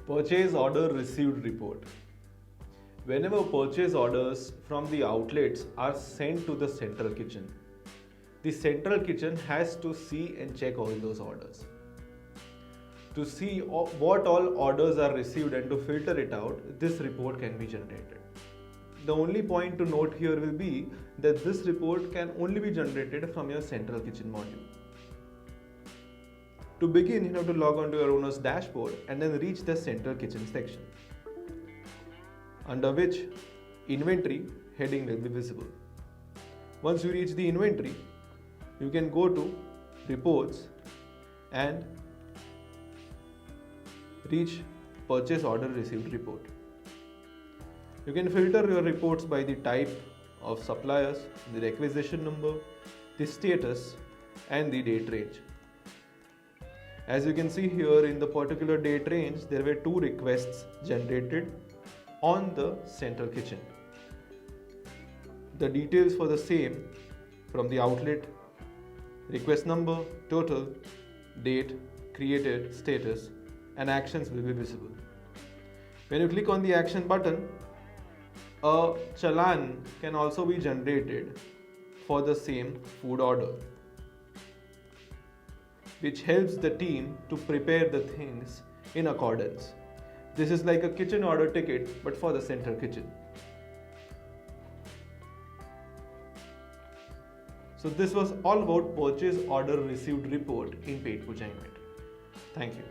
Purchase order received report. Whenever purchase orders from the outlets are sent to the central kitchen, the central kitchen has to see and check all those orders. To see what all orders are received and to filter it out, this report can be generated. The only point to note here will be that this report can only be generated from your central kitchen module. To begin, you have to log on to your owner's dashboard and then reach the central kitchen section, under which inventory heading will be visible. Once you reach the inventory, you can go to reports and reach purchase order received report. You can filter your reports by the type of suppliers, the requisition number, the status and the date range. As you can see here, in the particular date range, there were 2 requests generated on the central kitchen. The details for the same from the outlet, request number, total, date, created, status and actions will be visible. When you click on the action button, a challan can also be generated for the same food order, which helps the team to prepare the things in accordance. This is like a kitchen order ticket but for the central kitchen. So this was all about purchase order received report in Petpooja Invent. Thank you.